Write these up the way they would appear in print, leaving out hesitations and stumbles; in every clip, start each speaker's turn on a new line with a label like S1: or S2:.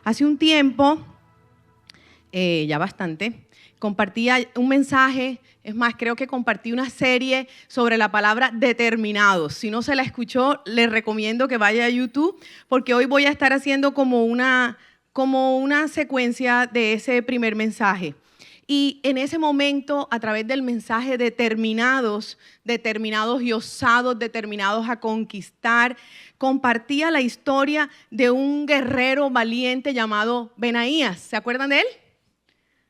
S1: Hace un tiempo, ya bastante, compartía un mensaje, es más, creo que compartí una serie sobre la palabra determinados. Si no se la escuchó, les recomiendo que vaya a YouTube, porque hoy voy a estar haciendo como una secuencia de ese primer mensaje. Y en ese momento, a través del mensaje determinados y osados, determinados a conquistar, compartía la historia de un guerrero valiente llamado Benaías. ¿Se acuerdan de él?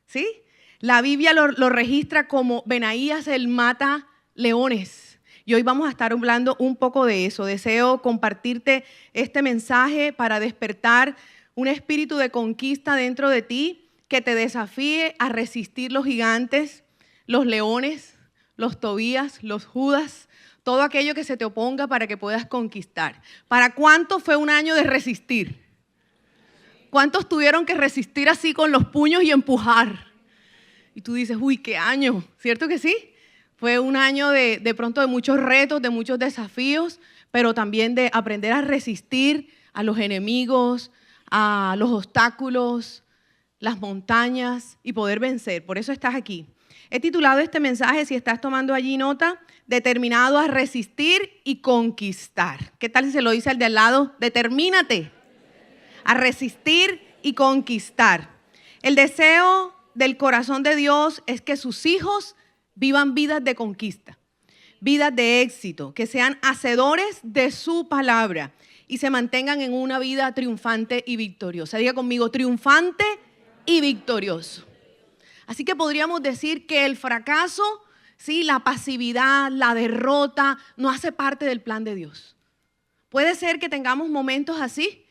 S1: ¿Sí? La Biblia lo registra como Benaías el mata leones. Y hoy vamos a estar hablando un poco de eso. Deseo compartirte este mensaje para despertar un espíritu de conquista dentro de ti, que te desafíe a resistir los gigantes, los leones, los Tobías, los Judas, todo aquello que se te oponga para que puedas conquistar. ¿Para cuánto fue un año de resistir? ¿Cuántos tuvieron que resistir así con los puños y empujar? Y tú dices, uy, qué año, ¿cierto que sí? Fue un año de pronto de muchos retos, de muchos desafíos, pero también de aprender a resistir a los enemigos, a los obstáculos, las montañas y poder vencer. Por eso estás aquí. He titulado este mensaje, si estás tomando allí nota, determinado a resistir y conquistar. ¿Qué tal si se lo dice al de al lado? Determínate a resistir y conquistar. El deseo del corazón de Dios es que sus hijos vivan vidas de conquista, vidas de éxito, que sean hacedores de su palabra y se mantengan en una vida triunfante y victoriosa. Diga conmigo, triunfante y victorioso. Así que podríamos decir que el fracaso, sí, la pasividad, la derrota, no hace parte del plan de Dios. Puede ser que tengamos momentos así,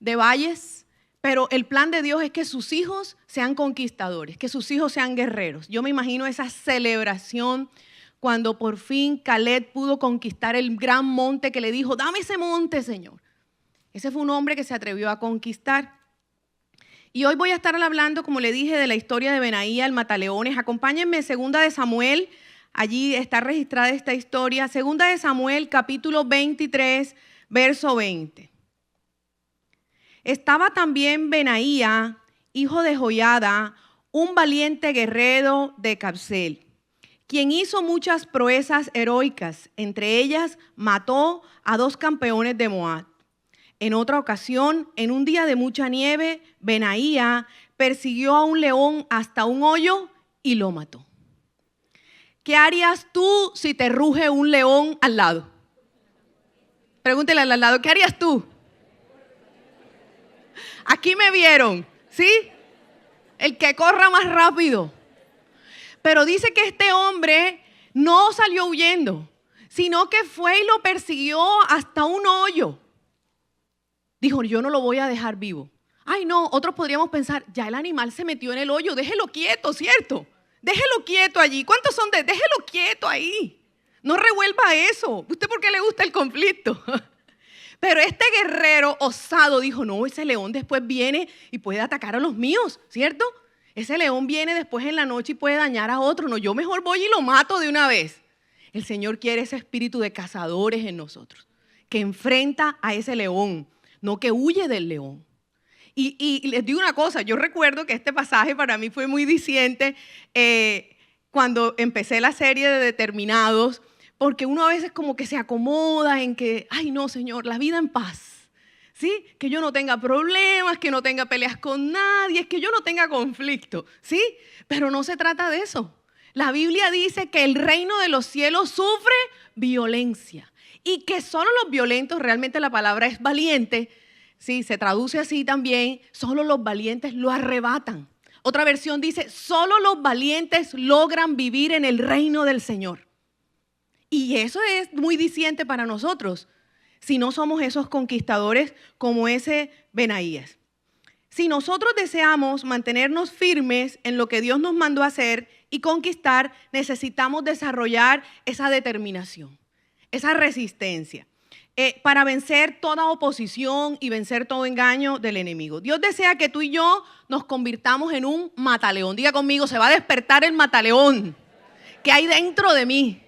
S1: de valles, pero el plan de Dios es que sus hijos sean conquistadores, que sus hijos sean guerreros. Yo me imagino esa celebración cuando por fin Caleb pudo conquistar el gran monte que le dijo, dame ese monte, Señor. Ese fue un hombre que se atrevió a conquistar. Y hoy voy a estar hablando, como le dije, de la historia de Benaías, el mataleones. Acompáñenme, 2 de Samuel, allí está registrada esta historia. 2 de Samuel, capítulo 23, verso 20. Estaba también Benaías, hijo de Joiada, un valiente guerrero de Cabseel, quien hizo muchas proezas heroicas. Entre ellas, mató a 2 campeones de Moab. En otra ocasión, en un día de mucha nieve, Benaías persiguió a un león hasta un hoyo y lo mató. ¿Qué harías tú si te ruge un león al lado? Pregúntele al lado, ¿qué harías tú? Aquí me vieron, ¿sí? El que corra más rápido. Pero dice que este hombre no salió huyendo, sino que fue y lo persiguió hasta un hoyo. Dijo, yo no lo voy a dejar vivo. Ay, no, otros podríamos pensar, ya el animal se metió en el hoyo, déjelo quieto, ¿cierto? Déjelo quieto allí. ¿Cuántos son déjelo quieto ahí? No revuelva eso. ¿Usted por qué le gusta el conflicto? Pero este guerrero osado dijo, no, ese león después viene y puede atacar a los míos, ¿cierto? Ese león viene después en la noche y puede dañar a otro. No, yo mejor voy y lo mato de una vez. El Señor quiere ese espíritu de cazadores en nosotros, que enfrenta a ese león, no que huye del león. Y les digo una cosa, yo recuerdo que este pasaje para mí fue muy diciente cuando empecé la serie de Determinados, porque uno a veces como que se acomoda en que, ay no, Señor, la vida en paz, ¿sí? Que yo no tenga problemas, que no tenga peleas con nadie, que yo no tenga conflicto, ¿sí? Pero no se trata de eso. La Biblia dice que el reino de los cielos sufre violencia y que solo los violentos, realmente la palabra es valiente, sí, se traduce así también, solo los valientes lo arrebatan. Otra versión dice, solo los valientes logran vivir en el reino del Señor. Y eso es muy diciente para nosotros, si no somos esos conquistadores como ese Benaías. Si nosotros deseamos mantenernos firmes en lo que Dios nos mandó a hacer y conquistar, necesitamos desarrollar esa determinación, esa resistencia. Para vencer toda oposición y vencer todo engaño del enemigo. Dios desea que tú y yo nos convirtamos en un mataleón. Diga conmigo, se va a despertar el mataleón que hay dentro de mí.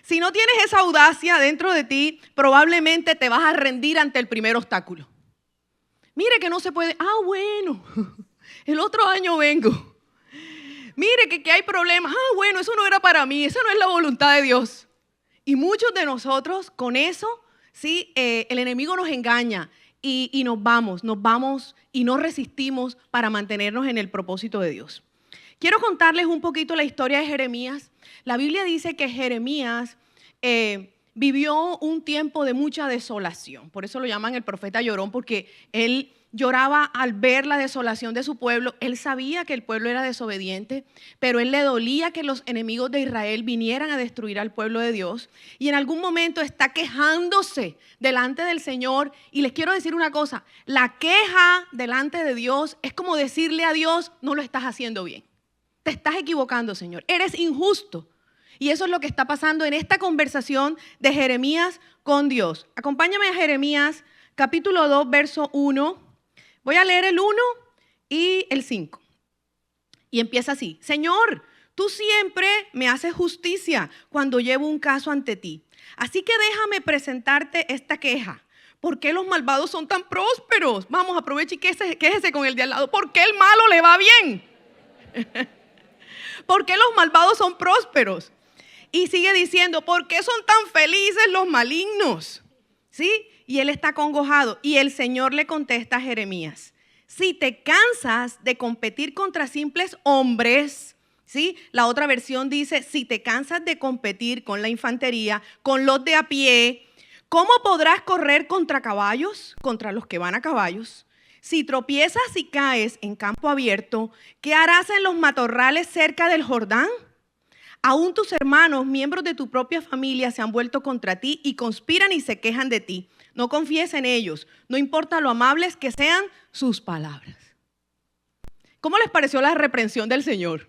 S1: Si no tienes esa audacia dentro de ti, probablemente te vas a rendir ante el primer obstáculo. Mire que no se puede. Ah, bueno, el otro año vengo. Mire que hay problemas. Ah, bueno, eso no era para mí, esa no es la voluntad de Dios. Y muchos de nosotros con eso, sí, el enemigo nos engaña y nos vamos y no resistimos para mantenernos en el propósito de Dios. Quiero contarles un poquito la historia de Jeremías. La Biblia dice que Jeremías vivió un tiempo de mucha desolación. Por eso lo llaman el profeta llorón, porque él lloraba al ver la desolación de su pueblo. Él sabía que el pueblo era desobediente, pero él le dolía que los enemigos de Israel vinieran a destruir al pueblo de Dios. Y en algún momento está quejándose delante del Señor. Y les quiero decir una cosa, la queja delante de Dios es como decirle a Dios, no lo estás haciendo bien. Te estás equivocando, Señor. Eres injusto. Y eso es lo que está pasando en esta conversación de Jeremías con Dios. Acompáñame a Jeremías capítulo 2, verso 1. Voy a leer el 1 y el 5. Y empieza así. Señor, tú siempre me haces justicia cuando llevo un caso ante ti. Así que déjame presentarte esta queja. ¿Por qué los malvados son tan prósperos? Vamos, aproveche y quéjese con el de al lado. ¿Por qué el malo le va bien? ¿Por qué los malvados son prósperos? Y sigue diciendo, ¿por qué son tan felices los malignos? ¿Sí? Y él está acongojado. Y el Señor le contesta a Jeremías, si te cansas de competir contra simples hombres, ¿sí? La otra versión dice, si te cansas de competir con la infantería, con los de a pie, ¿cómo podrás correr contra caballos, contra los que van a caballos? Si tropiezas y caes en campo abierto, ¿qué harás en los matorrales cerca del Jordán? Aún tus hermanos, miembros de tu propia familia, se han vuelto contra ti y conspiran y se quejan de ti. No confíes en ellos, no importa lo amables que sean sus palabras. ¿Cómo les pareció la reprensión del Señor?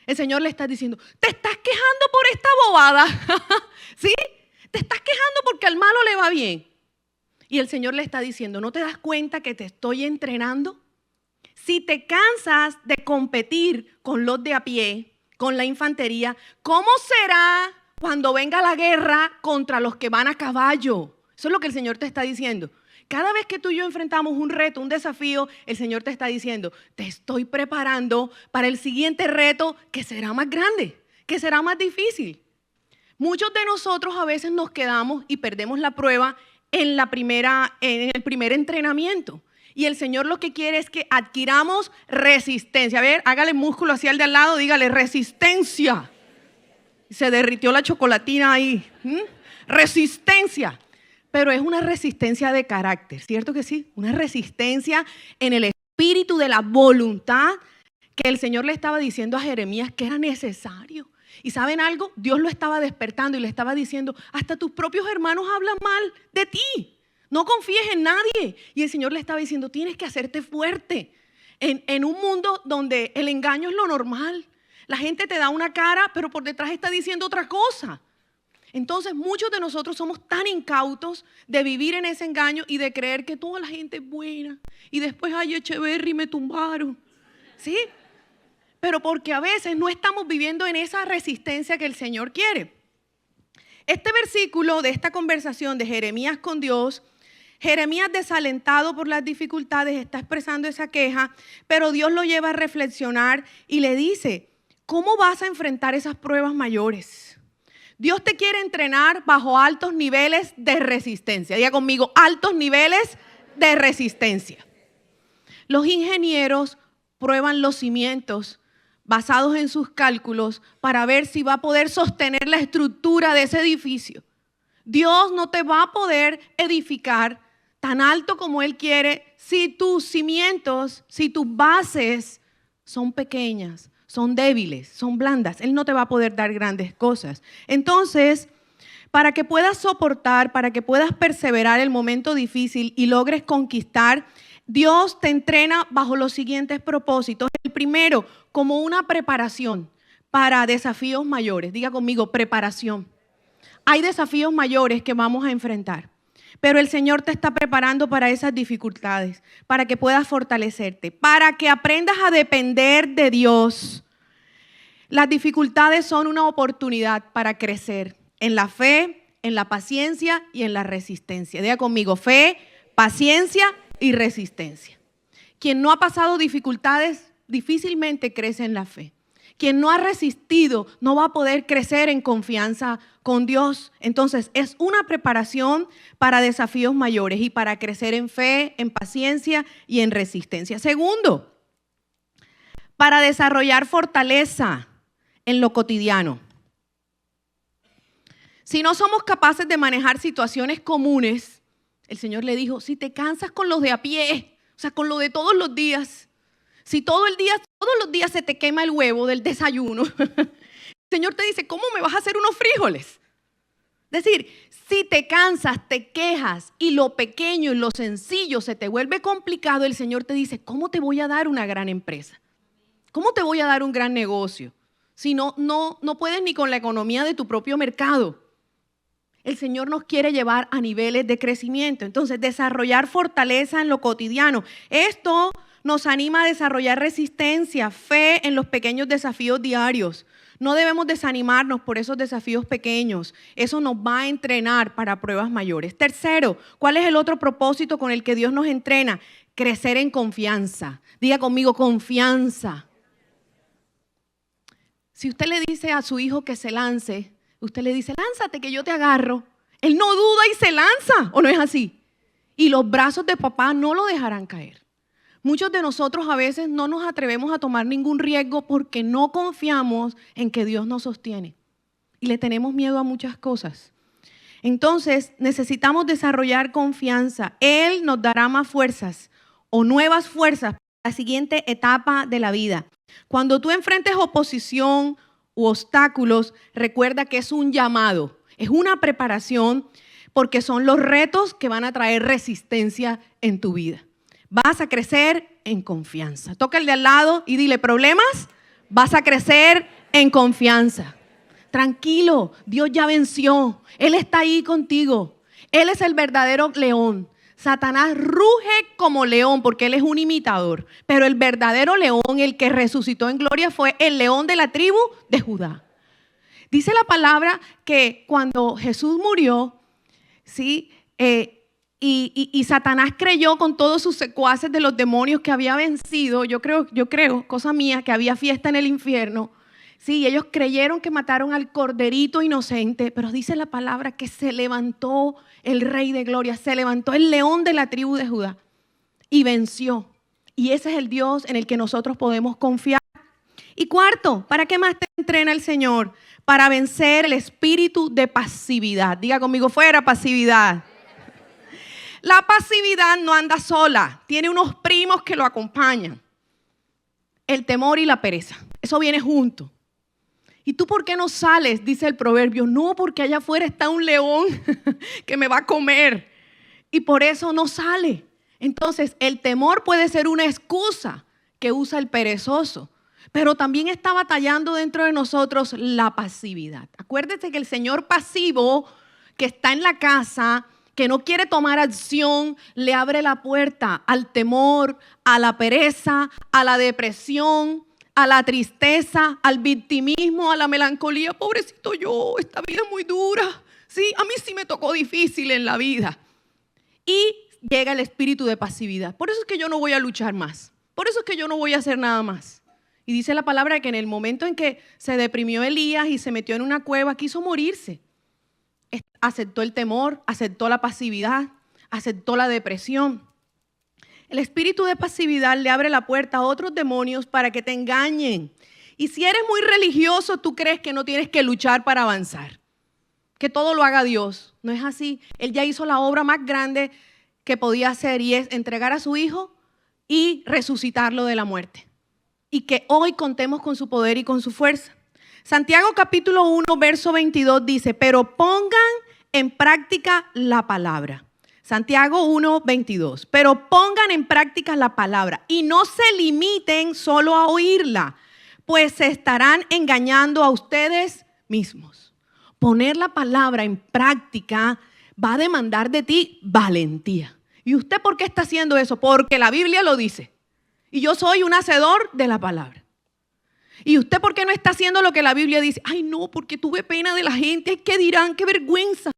S1: El Señor le está diciendo, te estás quejando por esta bobada, ¿sí? Te estás quejando porque al malo le va bien. Y el Señor le está diciendo, ¿no te das cuenta que te estoy entrenando? Si te cansas de competir con los de a pie, con la infantería, ¿cómo será cuando venga la guerra contra los que van a caballo? Eso es lo que el Señor te está diciendo. Cada vez que tú y yo enfrentamos un reto, un desafío, el Señor te está diciendo, te estoy preparando para el siguiente reto que será más grande, que será más difícil. Muchos de nosotros a veces nos quedamos y perdemos la prueba en el primer entrenamiento. Y el Señor lo que quiere es que adquiramos resistencia. A ver, hágale músculo hacia el de al lado, dígale resistencia. Se derritió la chocolatina ahí. Resistencia. Pero es una resistencia de carácter, ¿cierto que sí? Una resistencia en el espíritu de la voluntad que el Señor le estaba diciendo a Jeremías que era necesario. ¿Y saben algo? Dios lo estaba despertando y le estaba diciendo, hasta tus propios hermanos hablan mal de ti. No confíes en nadie. Y el Señor le estaba diciendo, tienes que hacerte fuerte. En un mundo donde el engaño es lo normal. La gente te da una cara, pero por detrás está diciendo otra cosa. Entonces muchos de nosotros somos tan incautos de vivir en ese engaño y de creer que toda la gente es buena. Y después, ay, Echeverry, me tumbaron. ¿Sí? Pero porque a veces no estamos viviendo en esa resistencia que el Señor quiere. Este versículo de esta conversación de Jeremías con Dios, Jeremías, desalentado por las dificultades, está expresando esa queja, pero Dios lo lleva a reflexionar y le dice, ¿cómo vas a enfrentar esas pruebas mayores? Dios te quiere entrenar bajo altos niveles de resistencia. Diga conmigo, altos niveles de resistencia. Los ingenieros prueban los cimientos basados en sus cálculos para ver si va a poder sostener la estructura de ese edificio. Dios no te va a poder edificar tan alto como Él quiere si tus cimientos, si tus bases son pequeñas, son débiles, son blandas. Él no te va a poder dar grandes cosas. Entonces, para que puedas soportar, para que puedas perseverar el momento difícil y logres conquistar, Dios te entrena bajo los siguientes propósitos. El primero, como una preparación para desafíos mayores. Diga conmigo, preparación. Hay desafíos mayores que vamos a enfrentar, pero el Señor te está preparando para esas dificultades, para que puedas fortalecerte, para que aprendas a depender de Dios. Las dificultades son una oportunidad para crecer en la fe, en la paciencia y en la resistencia. Diga conmigo, fe, paciencia y resistencia. Quien no ha pasado dificultades difícilmente crece en la fe. Quien no ha resistido no va a poder crecer en confianza con Dios. Entonces, es una preparación para desafíos mayores y para crecer en fe, en paciencia y en resistencia. Segundo, para desarrollar fortaleza en lo cotidiano. Si no somos capaces de manejar situaciones comunes, el Señor le dijo, si te cansas con los de a pie, o sea, con lo de todos los días, si todos los días se te quema el huevo del desayuno, el Señor te dice, ¿cómo me vas a hacer unos frijoles? Es decir, si te cansas, te quejas y lo pequeño y lo sencillo se te vuelve complicado, el Señor te dice, ¿cómo te voy a dar una gran empresa? ¿Cómo te voy a dar un gran negocio? Si no puedes ni con la economía de tu propio mercado. El Señor nos quiere llevar a niveles de crecimiento. Entonces, desarrollar fortaleza en lo cotidiano. Esto nos anima a desarrollar resistencia, fe en los pequeños desafíos diarios. No debemos desanimarnos por esos desafíos pequeños. Eso nos va a entrenar para pruebas mayores. Tercero, ¿cuál es el otro propósito con el que Dios nos entrena? Crecer en confianza. Diga conmigo, confianza. Si usted le dice a su hijo que se lance, usted le dice, lánzate que yo te agarro. Él no duda y se lanza, ¿o no es así? Y los brazos de papá no lo dejarán caer. Muchos de nosotros a veces no nos atrevemos a tomar ningún riesgo porque no confiamos en que Dios nos sostiene. Y le tenemos miedo a muchas cosas. Entonces necesitamos desarrollar confianza. Él nos dará más fuerzas o nuevas fuerzas para la siguiente etapa de la vida. Cuando tú enfrentes oposición u obstáculos, recuerda que es un llamado, es una preparación porque son los retos que van a traer resistencia en tu vida. Vas a crecer en confianza. Toca el de al lado y dile, ¿problemas? Vas a crecer en confianza. Tranquilo, Dios ya venció. Él está ahí contigo. Él es el verdadero león. Satanás ruge como león porque él es un imitador. Pero el verdadero león, el que resucitó en gloria, fue el león de la tribu de Judá. Dice la palabra que cuando Jesús murió, ¿sí? Y Satanás creyó con todos sus secuaces de los demonios que había vencido. Yo creo, cosa mía, que había fiesta en el infierno. Sí, ellos creyeron que mataron al corderito inocente, pero dice la palabra que se levantó el Rey de Gloria, se levantó el león de la tribu de Judá y venció. Y ese es el Dios en el que nosotros podemos confiar. Y cuarto, ¿para qué más te entrena el Señor? Para vencer el espíritu de pasividad. Diga conmigo, fuera pasividad. La pasividad no anda sola, tiene unos primos que lo acompañan. El temor y la pereza, eso viene junto. ¿Y tú por qué no sales? Dice el proverbio. No, porque allá afuera está un león que me va a comer. Y por eso no sale. Entonces, el temor puede ser una excusa que usa el perezoso. Pero también está batallando dentro de nosotros la pasividad. Acuérdate que el señor pasivo que está en la casa, que no quiere tomar acción, le abre la puerta al temor, a la pereza, a la depresión, a la tristeza, al victimismo, a la melancolía. Pobrecito yo, esta vida es muy dura. Sí, a mí sí me tocó difícil en la vida. Y llega el espíritu de pasividad. Por eso es que yo no voy a luchar más. Por eso es que yo no voy a hacer nada más. Y dice la palabra que en el momento en que se deprimió Elías y se metió en una cueva, quiso morirse. Aceptó el temor, aceptó la pasividad, aceptó la depresión. El espíritu de pasividad le abre la puerta a otros demonios para que te engañen. Y si eres muy religioso, tú crees que no tienes que luchar para avanzar, que todo lo haga Dios. No es así. Él ya hizo la obra más grande que podía hacer y es entregar a su hijo y resucitarlo de la muerte. Y que hoy contemos con su poder y con su fuerza. Santiago capítulo 1, verso 22 dice, pero pongan en práctica la palabra. Santiago 1, 22. Pero pongan en práctica la palabra y no se limiten solo a oírla, pues se estarán engañando a ustedes mismos. Poner la palabra en práctica va a demandar de ti valentía. ¿Y usted por qué está haciendo eso? Porque la Biblia lo dice. Y yo soy un hacedor de la palabra. ¿Y usted por qué no está haciendo lo que la Biblia dice? Ay, no, porque tuve pena de la gente. ¿Qué dirán? ¡Qué vergüenza!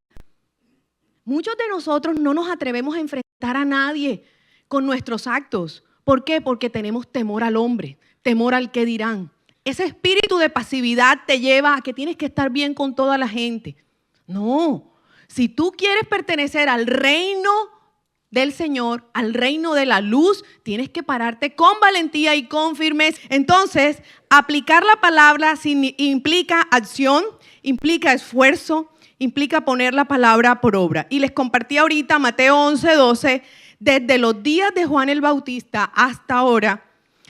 S1: Muchos de nosotros no nos atrevemos a enfrentar a nadie con nuestros actos. ¿Por qué? Porque tenemos temor al hombre, temor al qué dirán. Ese espíritu de pasividad te lleva a que tienes que estar bien con toda la gente. No, si tú quieres pertenecer al reino del Señor, al reino de la luz, tienes que pararte con valentía y con firmeza. Entonces, aplicar la palabra implica acción, implica esfuerzo, implica poner la palabra por obra. Y les compartí ahorita Mateo 11:12, desde los días de Juan el Bautista hasta ahora,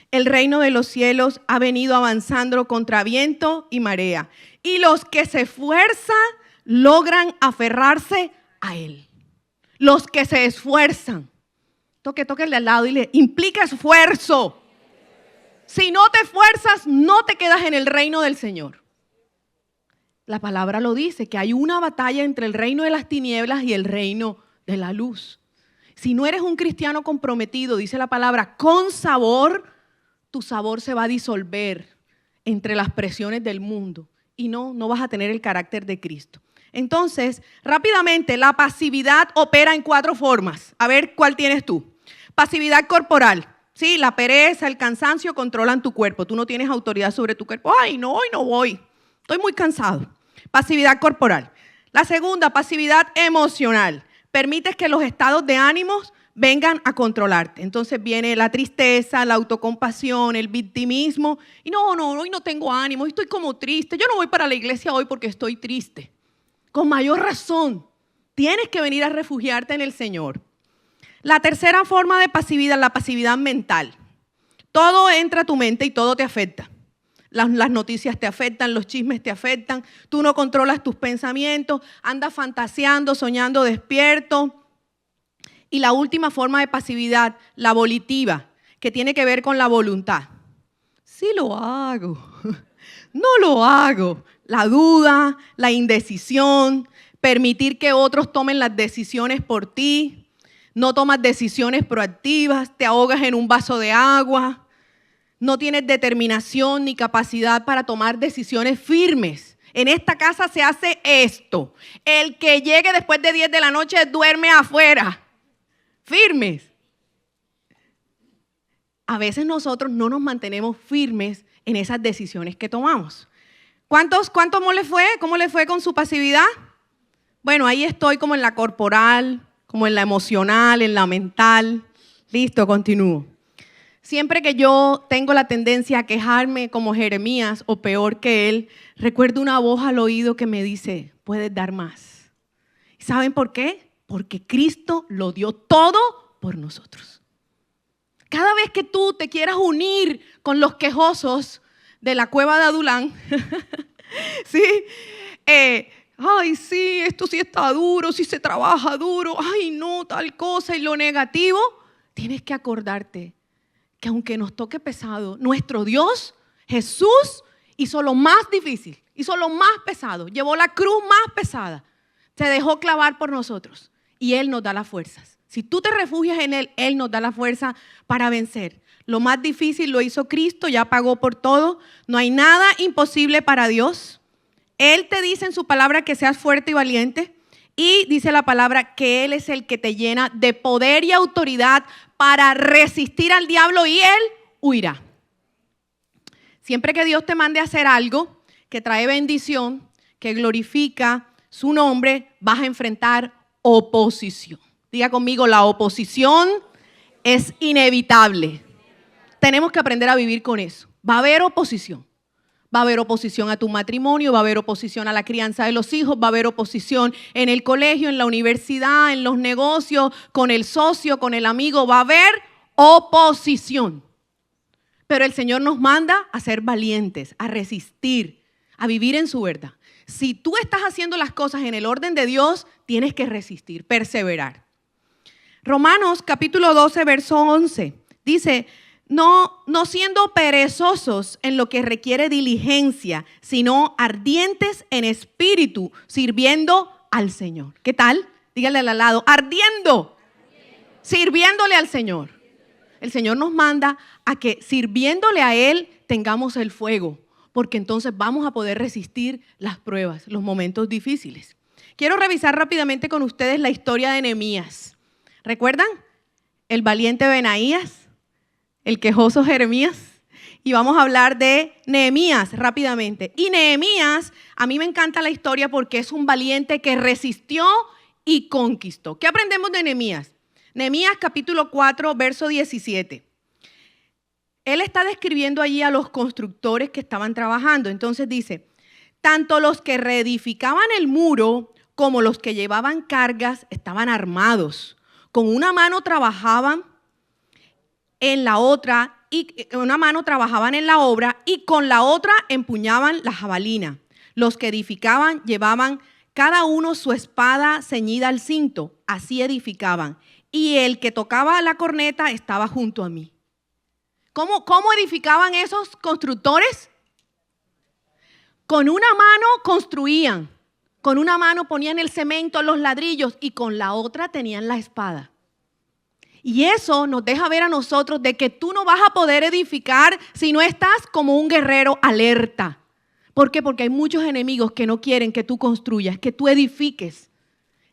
S1: el reino de los cielos ha venido avanzando contra viento y marea. Y los que se esfuerzan logran aferrarse a él. Los que se esfuerzan. Tóquenle al lado y le implica esfuerzo. Si no te esfuerzas, no te quedas en el reino del Señor. La palabra lo dice, que hay una batalla entre el reino de las tinieblas y el reino de la luz. Si no eres un cristiano comprometido, dice la palabra, con sabor, tu sabor se va a disolver entre las presiones del mundo y no vas a tener el carácter de Cristo. Entonces, rápidamente, la pasividad opera en 4 formas. A ver, ¿cuál tienes tú? Pasividad corporal. Sí, la pereza, el cansancio controlan tu cuerpo. Tú no tienes autoridad sobre tu cuerpo. Ay, no, hoy no voy. Estoy muy cansado. Pasividad corporal. La segunda, pasividad emocional. Permites que los estados de ánimos vengan a controlarte. Entonces viene la tristeza, la autocompasión, el victimismo. Y no, hoy no tengo ánimo, hoy estoy como triste. Yo no voy para la iglesia hoy porque estoy triste. Con mayor razón, tienes que venir a refugiarte en el Señor. La tercera forma de pasividad, la pasividad mental. Todo entra a tu mente y todo te afecta. Las noticias te afectan, los chismes te afectan, tú no controlas tus pensamientos, andas fantaseando, soñando despierto. Y la última forma de pasividad, la volitiva, que tiene que ver con la voluntad. Sí lo hago, no lo hago. La duda, la indecisión, permitir que otros tomen las decisiones por ti, no tomas decisiones proactivas, te ahogas en un vaso de agua, no tienes determinación ni capacidad para tomar decisiones firmes. En esta casa se hace esto. El que llegue después de 10 de la noche duerme afuera. Firmes. A veces nosotros no nos mantenemos firmes en esas decisiones que tomamos. ¿Cómo le fue? ¿Cómo le fue con su pasividad? Bueno, ahí estoy como en la corporal, como en la emocional, en la mental. Listo, continúo. Siempre que yo tengo la tendencia a quejarme como Jeremías o peor que él, recuerdo una voz al oído que me dice, puedes dar más. ¿Y saben por qué? Porque Cristo lo dio todo por nosotros. Cada vez que tú te quieras unir con los quejosos de la cueva de Adulán, ¿sí? Ay, sí, esto sí está duro, sí se trabaja duro, ay, no, tal cosa, y lo negativo, tienes que acordarte que aunque nos toque pesado, nuestro Dios, Jesús, hizo lo más difícil, hizo lo más pesado, llevó la cruz más pesada, se dejó clavar por nosotros y Él nos da las fuerzas. Si tú te refugias en Él, Él nos da la fuerza para vencer. Lo más difícil lo hizo Cristo, ya pagó por todo. No hay nada imposible para Dios. Él te dice en su palabra que seas fuerte y valiente. Y dice la palabra que Él es el que te llena de poder y autoridad para resistir al diablo y Él huirá. Siempre que Dios te mande a hacer algo que trae bendición, que glorifica su nombre, vas a enfrentar oposición. Diga conmigo, la oposición es inevitable. Tenemos que aprender a vivir con eso. Va a haber oposición. Va a haber oposición a tu matrimonio, va a haber oposición a la crianza de los hijos, va a haber oposición en el colegio, en la universidad, en los negocios, con el socio, con el amigo. Va a haber oposición. Pero el Señor nos manda a ser valientes, a resistir, a vivir en su verdad. Si tú estás haciendo las cosas en el orden de Dios, tienes que resistir, perseverar. Romanos capítulo 12, verso 11, dice, no siendo perezosos en lo que requiere diligencia, sino ardientes en espíritu, sirviendo al Señor. ¿Qué tal? Dígale al lado, ardiendo, sirviéndole al Señor. El Señor nos manda a que sirviéndole a Él tengamos el fuego, porque entonces vamos a poder resistir las pruebas, los momentos difíciles. Quiero revisar rápidamente con ustedes la historia de Nehemías. ¿Recuerdan? el valiente Benaías, el quejoso Jeremías, y vamos a hablar de Nehemías rápidamente. Y Nehemías, a mí me encanta la historia porque es un valiente que resistió y conquistó. ¿Qué aprendemos de Nehemías? Nehemías capítulo 4, verso 17. Él está describiendo allí a los constructores que estaban trabajando. Entonces dice, tanto los que reedificaban el muro como los que llevaban cargas estaban armados. Con una mano trabajaban en la otra, y con una mano trabajaban en la obra y con la otra empuñaban la jabalina. Los que edificaban llevaban cada uno su espada ceñida al cinto, así edificaban. Y el que tocaba la corneta estaba junto a mí. ¿Cómo edificaban esos constructores? Con una mano construían, con una mano ponían el cemento, los ladrillos y con la otra tenían la espada. Y eso nos deja ver a nosotros de que tú no vas a poder edificar si no estás como un guerrero alerta. ¿Por qué? Porque hay muchos enemigos que no quieren que tú construyas, que tú edifiques.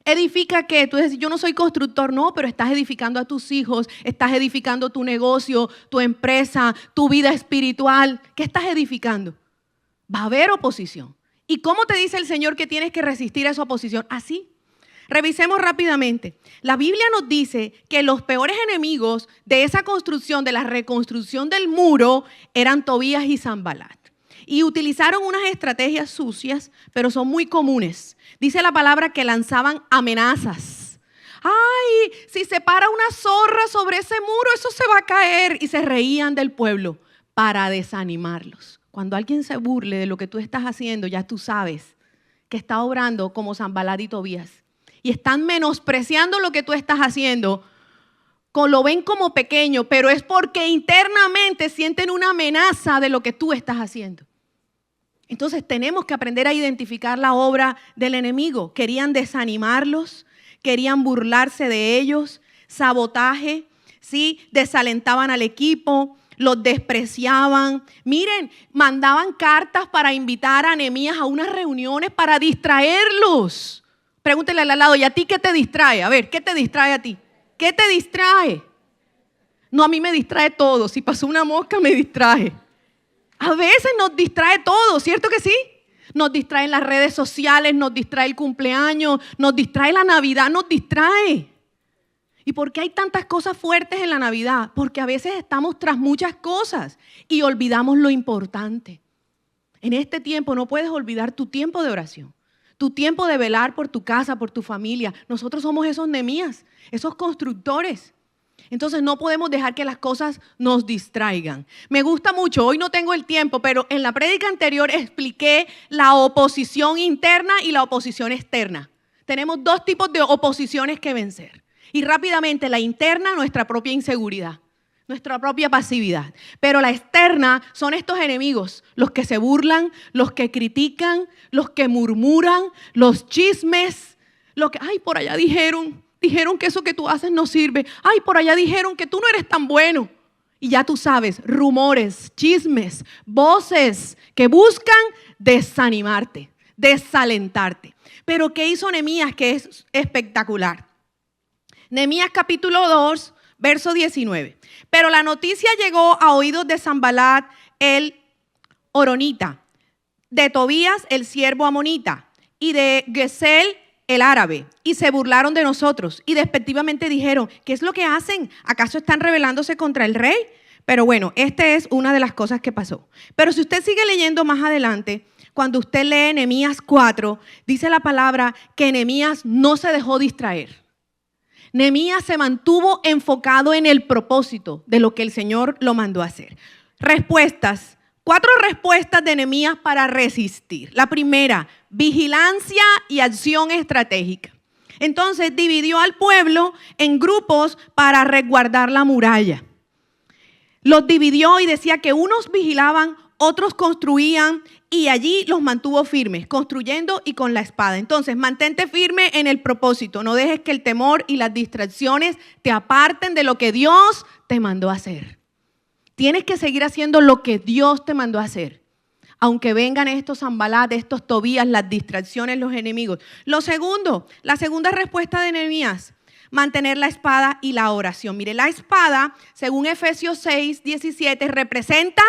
S1: ¿Edifica qué? Tú dices, yo no soy constructor, no, pero estás edificando a tus hijos, estás edificando tu negocio, tu empresa, tu vida espiritual. ¿Qué estás edificando? Va a haber oposición. ¿Y cómo te dice el Señor que tienes que resistir a esa oposición? Así. Revisemos rápidamente. La Biblia nos dice que los peores enemigos de esa construcción, de la reconstrucción del muro, eran Tobías y Sanbalat. Y utilizaron unas estrategias sucias, pero son muy comunes. Dice la palabra que lanzaban amenazas. ¡Ay! Si se para una zorra sobre ese muro, eso se va a caer. Y se reían del pueblo para desanimarlos. Cuando alguien se burle de lo que tú estás haciendo, ya tú sabes que está obrando como Sanbalat y Tobías. Y están menospreciando lo que tú estás haciendo. Lo ven como pequeño, pero es porque internamente sienten una amenaza de lo que tú estás haciendo. Entonces tenemos que aprender a identificar la obra del enemigo. Querían desanimarlos, querían burlarse de ellos, sabotaje, ¿sí? Desalentaban al equipo, los despreciaban. Miren, mandaban cartas para invitar a Nehemías a unas reuniones para distraerlos. Pregúntele al lado, ¿y a ti qué te distrae? A ver, ¿qué te distrae a ti? ¿Qué te distrae? No, a mí me distrae todo. Si pasó una mosca, me distrae. A veces nos distrae todo, ¿cierto que sí? Nos distraen las redes sociales, nos distrae el cumpleaños, nos distrae la Navidad, nos distrae. ¿Y por qué hay tantas cosas fuertes en la Navidad? Porque a veces estamos tras muchas cosas y olvidamos lo importante. En este tiempo no puedes olvidar tu tiempo de oración. Tu tiempo de velar por tu casa, por tu familia. Nosotros somos esos Nehemías, esos constructores. Entonces no podemos dejar que las cosas nos distraigan. Me gusta mucho, hoy no tengo el tiempo, pero en la prédica anterior expliqué la oposición interna y la oposición externa. Tenemos dos tipos de oposiciones que vencer. Y rápidamente, la interna, nuestra propia inseguridad, nuestra propia pasividad. Pero la externa son estos enemigos, los que se burlan, los que critican, los que murmuran, los chismes, lo que, ay, por allá dijeron que eso que tú haces no sirve. Ay, por allá dijeron que tú no eres tan bueno. Y ya tú sabes, rumores, chismes, voces que buscan desanimarte, desalentarte. Pero ¿qué hizo Nehemías que es espectacular? Nehemías capítulo 2, verso 19. Pero la noticia llegó a oídos de Sanbalat el horonita, de Tobías el siervo amonita y de Gesel el árabe, y se burlaron de nosotros y despectivamente dijeron, ¿qué es lo que hacen? ¿Acaso están rebelándose contra el rey? Pero bueno, esta es una de las cosas que pasó. Pero si usted sigue leyendo más adelante, cuando usted lee Nehemías 4, dice la palabra que Nehemías no se dejó distraer. Nehemías se mantuvo enfocado en el propósito de lo que el Señor lo mandó a hacer. Respuestas. 4 respuestas de Nehemías para resistir. La primera, vigilancia y acción estratégica. Entonces dividió al pueblo en grupos para resguardar la muralla. Los dividió y decía que unos vigilaban, otros construían y allí los mantuvo firmes, construyendo y con la espada. Entonces, mantente firme en el propósito. No dejes que el temor y las distracciones te aparten de lo que Dios te mandó a hacer. Tienes que seguir haciendo lo que Dios te mandó a hacer. Aunque vengan estos Sanbalat, estos Tobías, las distracciones, los enemigos. La segunda respuesta de Nehemías, mantener la espada y la oración. Mire, la espada, según Efesios 6:17, representa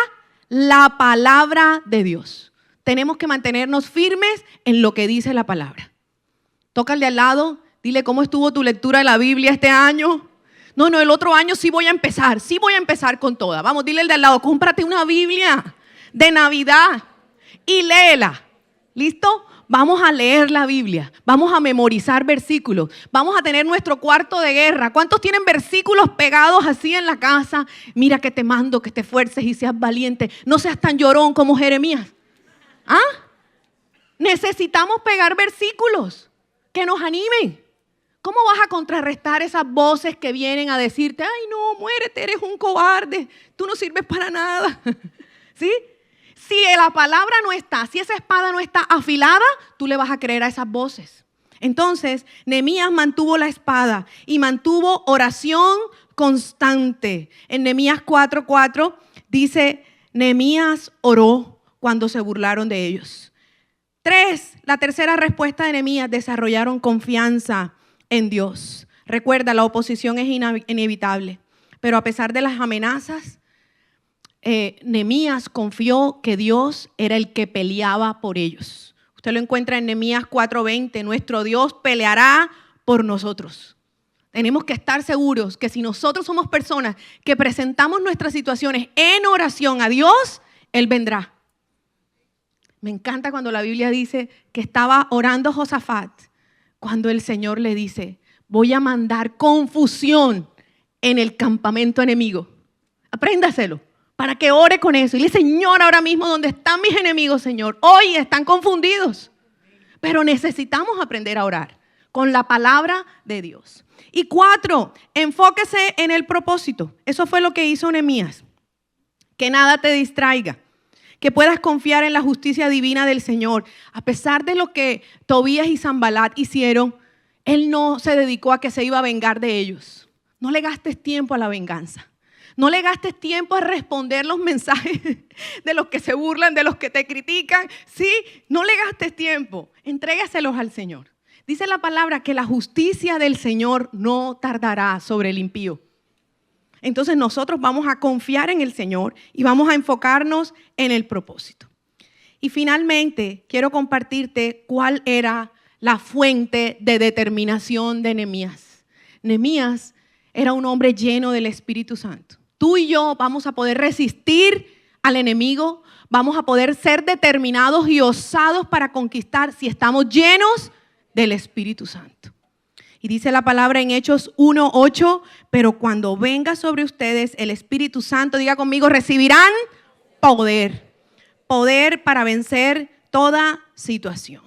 S1: la palabra de Dios. Tenemos que mantenernos firmes en lo que dice la palabra. Tócale al lado, dile cómo estuvo tu lectura de la Biblia este año. No, el otro año sí voy a empezar con toda. Vamos, dile al de al lado, cómprate una Biblia de Navidad y léela. ¿Listo? Vamos a leer la Biblia, vamos a memorizar versículos, vamos a tener nuestro cuarto de guerra. ¿Cuántos tienen versículos pegados así en la casa? Mira que te mando, que te esfuerces y seas valiente. No seas tan llorón como Jeremías. ¿Ah? Necesitamos pegar versículos que nos animen. ¿Cómo vas a contrarrestar esas voces que vienen a decirte, ay no, muérete, eres un cobarde, tú no sirves para nada? ¿Sí? Si la palabra no está, si esa espada no está afilada, tú le vas a creer a esas voces. Entonces, Nehemías mantuvo la espada y mantuvo oración constante. En Nehemías 4:4 dice, Nehemías oró cuando se burlaron de ellos. 3, la tercera respuesta de Nehemías, desarrollaron confianza en Dios. Recuerda, la oposición es inevitable, pero a pesar de las amenazas, Nehemías confió que Dios era el que peleaba por ellos. Usted lo encuentra en Nehemías 4:20, nuestro Dios peleará por nosotros. Tenemos que estar seguros que si nosotros somos personas que presentamos nuestras situaciones en oración a Dios, Él vendrá. Me encanta cuando la Biblia dice que estaba orando Josafat, cuando el Señor le dice, voy a mandar confusión en el campamento enemigo. Apréndaselo para que ore con eso. Y le dice, Señor, ahora mismo donde están mis enemigos, Señor, hoy están confundidos. Pero necesitamos aprender a orar con la palabra de Dios. Y 4, enfóquese en el propósito. Eso fue lo que hizo Nehemías. Que nada te distraiga. Que puedas confiar en la justicia divina del Señor. A pesar de lo que Tobías y Sanbalat hicieron, él no se dedicó a que se iba a vengar de ellos. No le gastes tiempo a la venganza. No le gastes tiempo a responder los mensajes de los que se burlan, de los que te critican. Sí, no le gastes tiempo. Entrégaselos al Señor. Dice la palabra que la justicia del Señor no tardará sobre el impío. Entonces nosotros vamos a confiar en el Señor y vamos a enfocarnos en el propósito. Y finalmente quiero compartirte cuál era la fuente de determinación de Nehemías. Nehemías era un hombre lleno del Espíritu Santo. Tú y yo vamos a poder resistir al enemigo, vamos a poder ser determinados y osados para conquistar si estamos llenos del Espíritu Santo. Y dice la palabra en Hechos 1:8, pero cuando venga sobre ustedes el Espíritu Santo, diga conmigo, recibirán poder. Poder para vencer toda situación.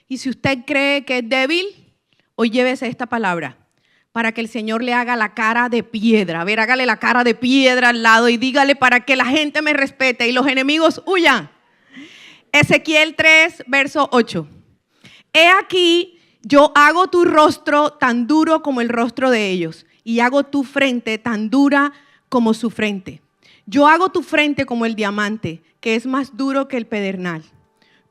S1: Y si usted cree que es débil, hoy llévese esta palabra para que el Señor le haga la cara de piedra. A ver, hágale la cara de piedra al lado y dígale para que la gente me respete y los enemigos huyan. Ezequiel 3, verso 8. He aquí, yo hago tu rostro tan duro como el rostro de ellos y hago tu frente tan dura como su frente. Yo hago tu frente como el diamante, que es más duro que el pedernal.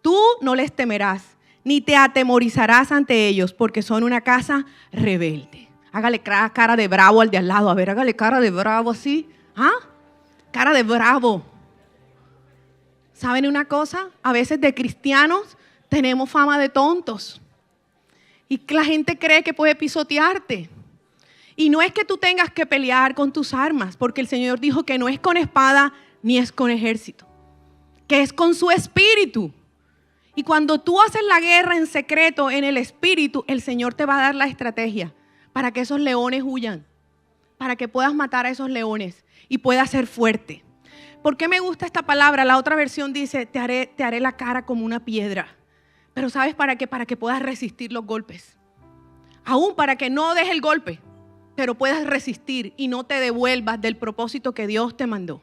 S1: Tú no les temerás, ni te atemorizarás ante ellos, porque son una casa rebelde. Hágale cara de bravo al de al lado. A ver, hágale cara de bravo así. ¿Ah? Cara de bravo. ¿Saben una cosa? A veces de cristianos tenemos fama de tontos. Y la gente cree que puede pisotearte. Y no es que tú tengas que pelear con tus armas, porque el Señor dijo que no es con espada ni es con ejército, que es con su espíritu. Y cuando tú haces la guerra en secreto en el espíritu, el Señor te va a dar la estrategia para que esos leones huyan, para que puedas matar a esos leones y puedas ser fuerte. ¿Por qué me gusta esta palabra? La otra versión dice, te haré la cara como una piedra. Pero ¿sabes para qué? Para que puedas resistir los golpes. Aún para que no des el golpe, pero puedas resistir y no te devuelvas del propósito que Dios te mandó.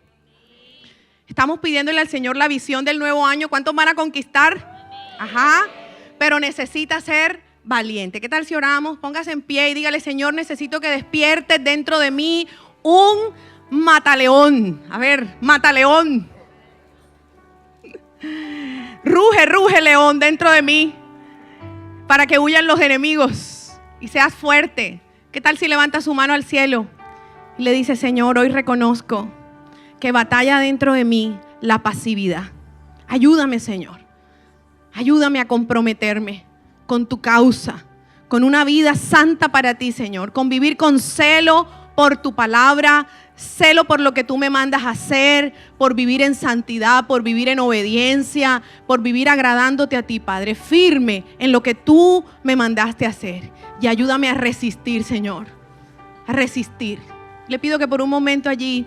S1: Estamos pidiéndole al Señor la visión del nuevo año. ¿Cuántos van a conquistar? Ajá. Pero necesita ser valiente. ¿Qué tal si oramos? Póngase en pie y dígale, Señor, necesito que despiertes dentro de mí un mataleón. A ver, mataleón. Ruge, ruge, león, dentro de mí, para que huyan los enemigos y seas fuerte, ¿Qué tal si levanta su mano al cielo y le dice: Señor, hoy reconozco que batalla dentro de mí la pasividad? Ayúdame, Señor. Ayúdame a comprometerme con tu causa, con una vida santa para ti, Señor, con vivir con celo por tu palabra, celo por lo que tú me mandas a hacer, por vivir en santidad, por vivir en obediencia, por vivir agradándote a ti, Padre, firme en lo que tú me mandaste a hacer. Y ayúdame a resistir, Señor, a resistir. Le pido que por un momento allí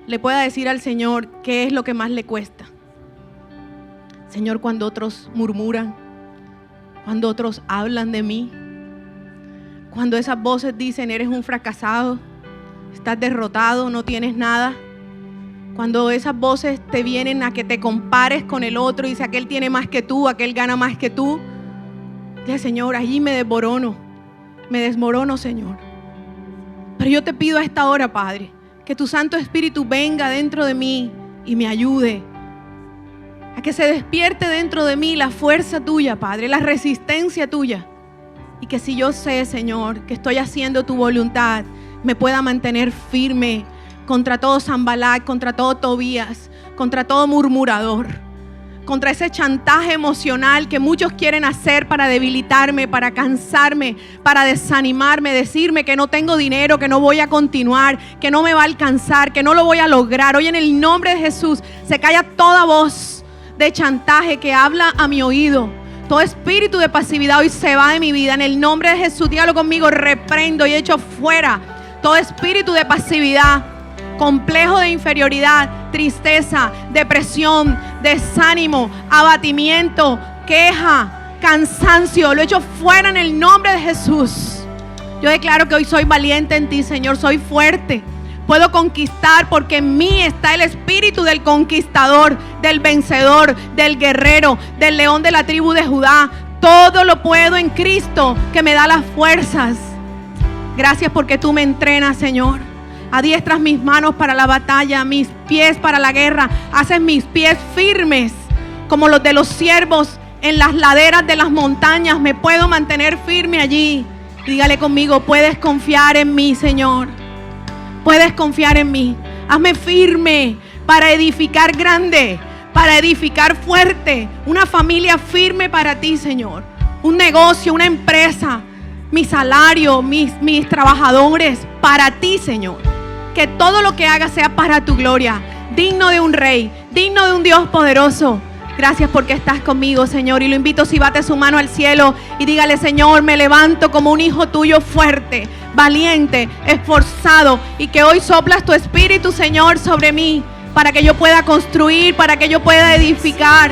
S1: le pueda decir al Señor qué es lo que más le cuesta. Señor, cuando otros murmuran, cuando otros hablan de mí, cuando esas voces dicen: eres un fracasado, estás derrotado, no tienes nada. Cuando esas voces te vienen a que te compares con el otro y dice: aquel tiene más que tú, aquel gana más que tú. Dile: Señor, allí me desmorono, Señor. Pero yo te pido a esta hora, Padre, que tu Santo Espíritu venga dentro de mí y me ayude a que se despierte dentro de mí la fuerza tuya, Padre, la resistencia tuya. Y que si yo sé, Señor, que estoy haciendo tu voluntad, me pueda mantener firme contra todo Sanbalat, contra todo Tobías, contra todo murmurador, contra ese chantaje emocional que muchos quieren hacer para debilitarme, para cansarme, para desanimarme, decirme que no tengo dinero, que no voy a continuar, que no me va a alcanzar, que no lo voy a lograr. Hoy en el nombre de Jesús se calla toda voz de chantaje que habla a mi oído. Todo espíritu de pasividad hoy se va de mi vida. En el nombre de Jesús, dígalo conmigo: reprendo y echo fuera todo espíritu de pasividad, complejo de inferioridad, tristeza, depresión, desánimo, abatimiento, queja, cansancio. Lo echo fuera en el nombre de Jesús. Yo declaro que hoy soy valiente en ti, Señor. Soy fuerte. Puedo conquistar porque en mí está el espíritu del conquistador, del vencedor, del guerrero, del león de la tribu de Judá. Todo lo puedo en Cristo que me da las fuerzas. Gracias porque tú me entrenas, Señor. Adiestras mis manos para la batalla, mis pies para la guerra. Haces mis pies firmes como los de los ciervos en las laderas de las montañas. Me puedo mantener firme allí. Dígale conmigo: puedes confiar en mí, Señor. Puedes confiar en mí. Hazme firme para edificar grande, para edificar fuerte. Una familia firme para ti, Señor. Un negocio, una empresa, mi salario, mis trabajadores, para ti, Señor. Que todo lo que haga sea para tu gloria. Digno de un rey, digno de un Dios poderoso. Gracias porque estás conmigo, Señor. Y lo invito, si bate su mano al cielo y dígale: Señor, me levanto como un hijo tuyo fuerte, valiente, esforzado, y que hoy soplas tu espíritu, Señor, sobre mí, para que yo pueda construir, para que yo pueda edificar.